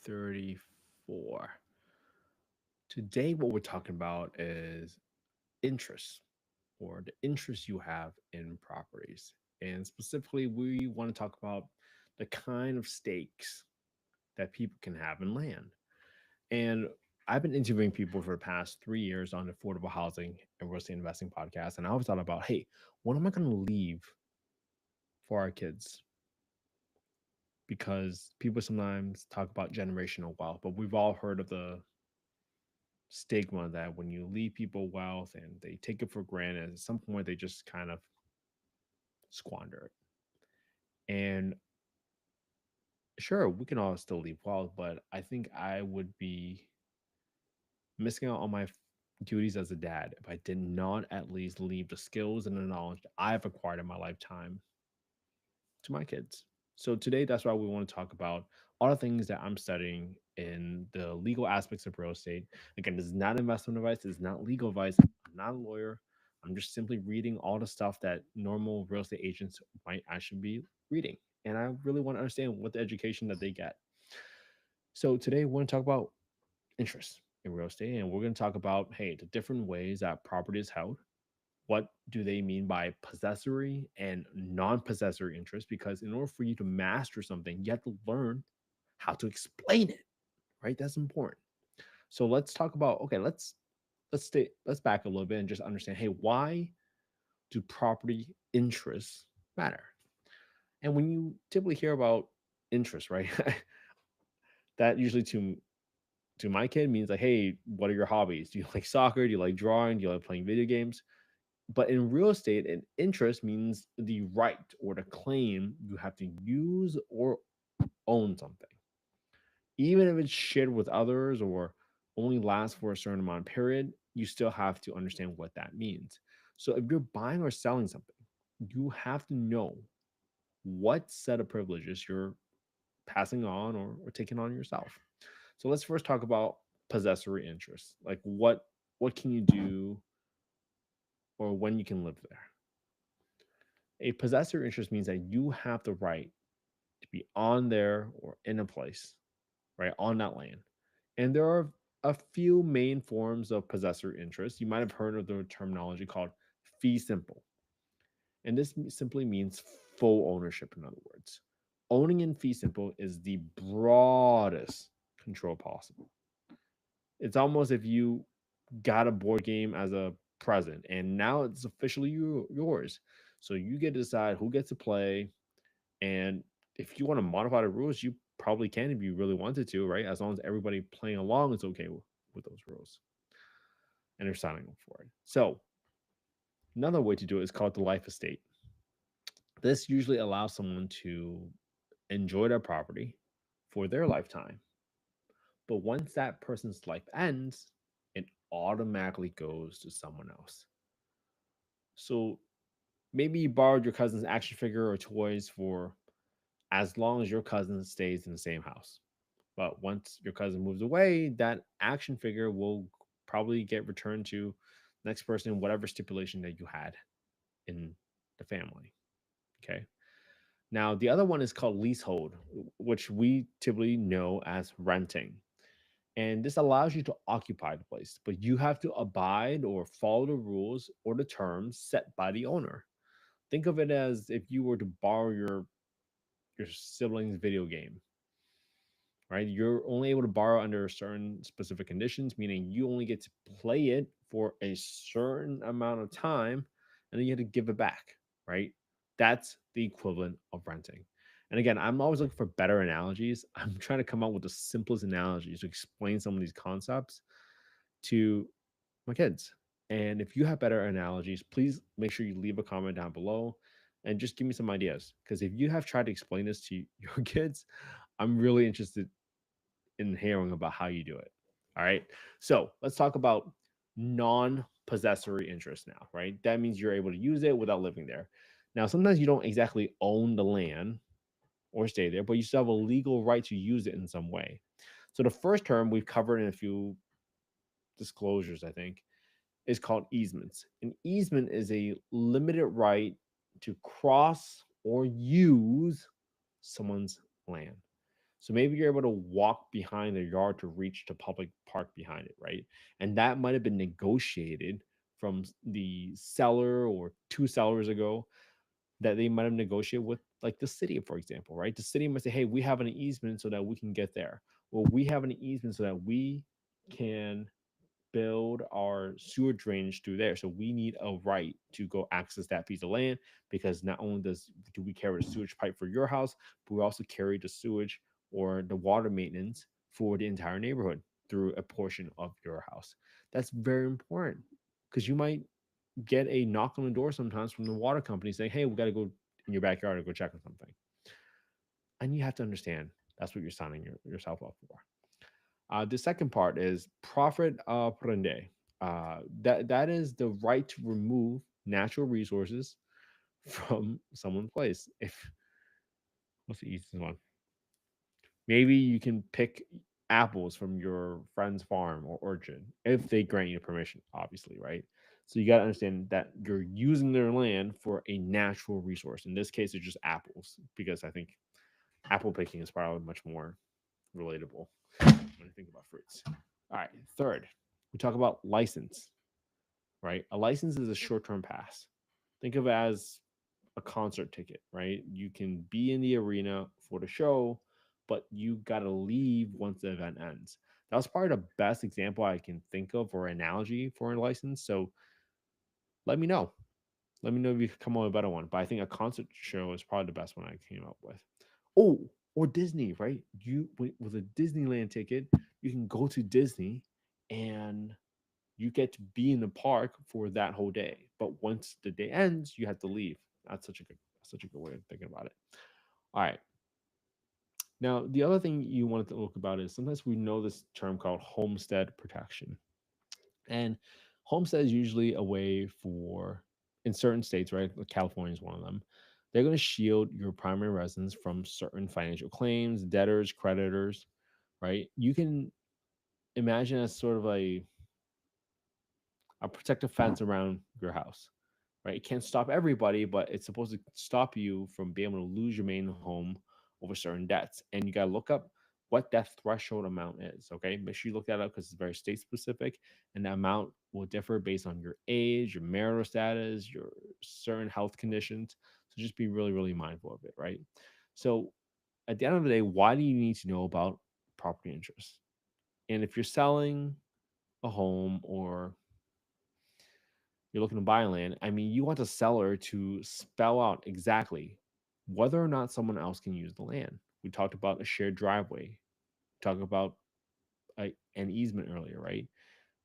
34. Today, what we're talking about is interest or the interest you have in properties. And specifically, we want to talk about the kind of stakes that people can have in land. And I've been interviewing people for the past 3 years on affordable housing and real estate investing podcast. And I always thought about, hey, what am I going to leave for our kids? Because people sometimes talk about generational wealth, but we've all heard of the stigma that when you leave people wealth and they take it for granted, at some point they just kind of squander it. And sure, we can all still leave wealth, but I think I would be missing out on my duties as a dad if I did not at least leave the skills and the knowledge that I've acquired in my lifetime to my kids. So today, that's why we want to talk about all the things that I'm studying in the legal aspects of real estate. Again, this is not investment advice. This is not legal advice. I'm not a lawyer. I'm just simply reading all the stuff that normal real estate agents might actually be reading. And I really want to understand what the education that they get. So today, we want to talk about interest in real estate. And we're going to talk about, hey, the different ways that property is held. What do they mean by possessory and non-possessory interest? Because in order for you to master something, you have to learn how to explain it, right? That's important. So let's talk about, okay, let's back a little bit and just understand, hey, why do property interests matter? And when you typically hear about interest, right? That usually to my kid means like, hey, what are your hobbies? Do you like soccer? Do you like drawing? Do you like playing video games? But in real estate, an interest means the right or the claim you have to use or own something. Even if it's shared with others or only lasts for a certain amount of period, you still have to understand what that means. So if you're buying or selling something, you have to know what set of privileges you're passing on or taking on yourself. So let's first talk about possessory interest. Like what can you do or when you can live there? A possessor interest means that you have the right to be on there or in a place, right, on that land. And there are a few main forms of possessor interest. You might have heard of the terminology called fee simple. And this simply means full ownership, in other words. Owning in fee simple is the broadest control possible. It's almost if you got a board game as a present and now it's officially yours. So you get to decide who gets to play. And if you want to modify the rules, you probably can if you really wanted to, right? As long as everybody playing along is okay with those rules and they're signing up for it. So another way to do it is called the life estate. This usually allows someone to enjoy their property for their lifetime. But once that person's life ends, it automatically goes to someone else. So maybe you borrowed your cousin's action figure or toys for as long as your cousin stays in the same house. But once your cousin moves away, that action figure will probably get returned to the next person, whatever stipulation that you had in the family. Okay. Now, the other one is called leasehold, which we typically know as renting. And this allows you to occupy the place, but you have to abide or follow the rules or the terms set by the owner. Think of it as if you were to borrow your sibling's video game, right? You're only able to borrow under certain specific conditions, meaning you only get to play it for a certain amount of time and then you have to give it back, right? That's the equivalent of renting. And again, I'm always looking for better analogies. I'm trying to come up with the simplest analogies to explain some of these concepts to my kids. And if you have better analogies, please make sure you leave a comment down below and just give me some ideas. Because if you have tried to explain this to your kids, I'm really interested in hearing about how you do it. All right. So let's talk about non possessory interest now, right? That means you're able to use it without living there. Now, sometimes you don't exactly own the land or stay there, but you still have a legal right to use it in some way. So the first term we've covered in a few disclosures, I think, is called easements. An easement is a limited right to cross or use someone's land. So maybe you're able to walk behind the yard to reach the public park behind it, right? And that might have been negotiated from the seller or two sellers ago, that they might have negotiated with, like, the city, for example, right? The city might say, hey, we have an easement so that we can get there. Well, we have an easement so that we can build our sewer drainage through there. So we need a right to go access that piece of land, because not only do we carry the sewage pipe for your house, but we also carry the sewage or the water maintenance for the entire neighborhood through a portion of your house. That's very important, because you might get a knock on the door sometimes from the water company saying, hey, we got to go in your backyard to go check on something. And you have to understand that's what you're signing yourself up for. The second part is profit prende. That is the right to remove natural resources from someone's place. If what's the easiest one? Maybe you can pick apples from your friend's farm or orchard if they grant you permission, obviously, right? So you got to understand that you're using their land for a natural resource. In this case, it's just apples, because I think apple picking is probably much more relatable when I think about fruits. All right, third, we talk about license, right? A license is a short term pass. Think of it as a concert ticket, right? You can be in the arena for the show, but you got to leave once the event ends. That was probably the best example I can think of, or analogy for a license. So let me know. Let me know if you could come up with a better one. But I think a concert show is probably the best one I came up with. Oh, or Disney, right? With a Disneyland ticket, you can go to Disney and you get to be in the park for that whole day. But once the day ends, you have to leave. That's such a good way of thinking about it. All right. Now, the other thing you wanted to look about is sometimes we know this term called homestead protection. And homestead is usually a way for, in certain states, right? Like California is one of them. They're going to shield your primary residence from certain financial claims, debtors, creditors, right? You can imagine as sort of a protective fence around your house, right? It can't stop everybody, but it's supposed to stop you from being able to lose your main home over certain debts. And you got to look up what that threshold amount is. Okay. Make sure you look that up, because it's very state specific. And the amount will differ based on your age, your marital status, your certain health conditions. So just be really, really mindful of it. Right. So at the end of the day, why do you need to know about property interest? And if you're selling a home, or you're looking to buy land, I mean, you want the seller to spell out exactly whether or not someone else can use the land. We talked about a shared driveway, talk about an easement earlier, right?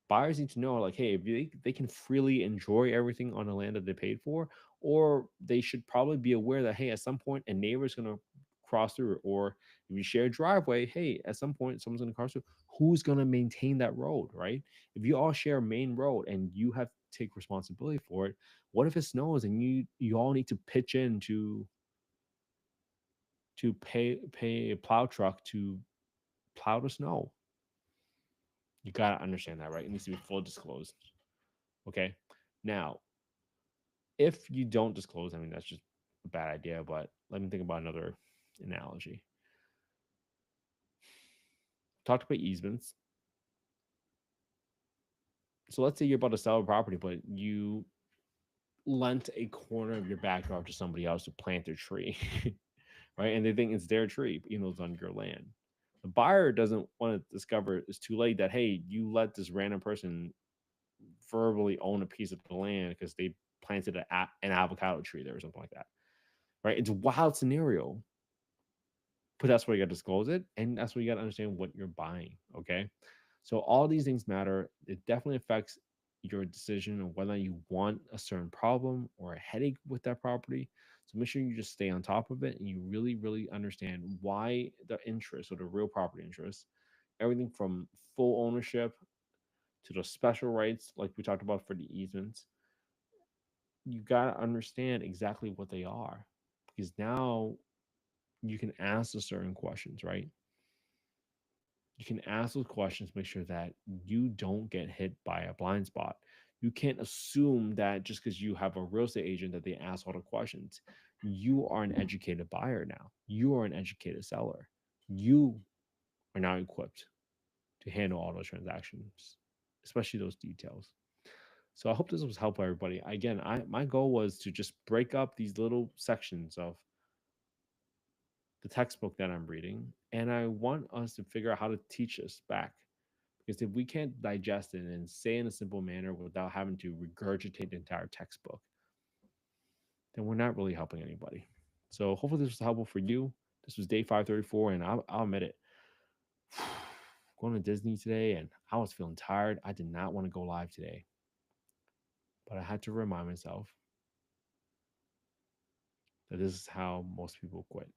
Buyers need to know, like, hey, if they can freely enjoy everything on the land that they paid for, or they should probably be aware that, hey, at some point a neighbor is going to cross through, or if you share a driveway, hey, at some point someone's going to cross through. Who's going to maintain that road, right? If you all share a main road and you have to take responsibility for it, what if it snows and you all need to pitch in to pay a plow truck to plow the snow? You got to understand that, right? It needs to be full disclosed. Okay. Now, if you don't disclose, I mean, that's just a bad idea. But let me think about another analogy. Talked about easements. So let's say you're about to sell a property, but you lent a corner of your backyard to somebody else to plant their tree, right? And they think it's their tree, even though it's on your land. The buyer doesn't want to discover it's too late that, hey, you let this random person verbally own a piece of the land because they planted an avocado tree there or something like that, right? It's a wild scenario, but that's where you got to disclose it, and that's where you got to understand what you're buying. Okay, so all these things matter. It definitely affects your decision on whether you want a certain problem or a headache with that property. So make sure you just stay on top of it and you really, really understand why the interest, or the real property interest, everything from full ownership to the special rights, like we talked about for the easements. You got to understand exactly what they are, because now you can ask the certain questions, right? You can ask those questions, make sure that you don't get hit by a blind spot. You can't assume that just because you have a real estate agent that they ask all the questions. You are an educated buyer now. You are an educated seller. you are now equipped to handle all those transactions, especially those details. So I hope this was helpful, everybody. Again, my goal was to just break up these little sections of the textbook that I'm reading, and I want us to figure out how to teach this back. Because if we can't digest it and say in a simple manner without having to regurgitate the entire textbook, then we're not really helping anybody. So hopefully this was helpful for you. This was day 534, and I'll admit it. Going to Disney today, and I was feeling tired. I did not want to go live today, but I had to remind myself that this is how most people quit.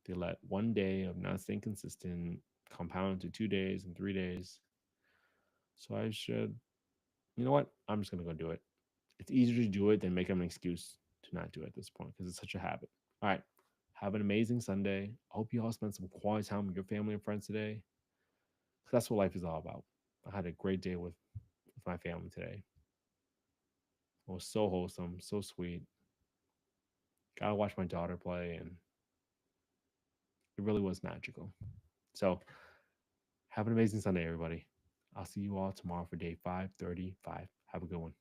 They let one day of not staying consistent compound to 2 days and 3 days. So I should, you know what? I'm just going to go do it. It's easier to do it than make an excuse to not do it at this point because it's such a habit. All right. Have an amazing Sunday. I hope you all spend some quality time with your family and friends today because that's what life is all about. I had a great day with my family today. It was so wholesome, so sweet. Got to watch my daughter play, and it really was magical. So, have an amazing Sunday, everybody. I'll see you all tomorrow for day 535. Have a good one.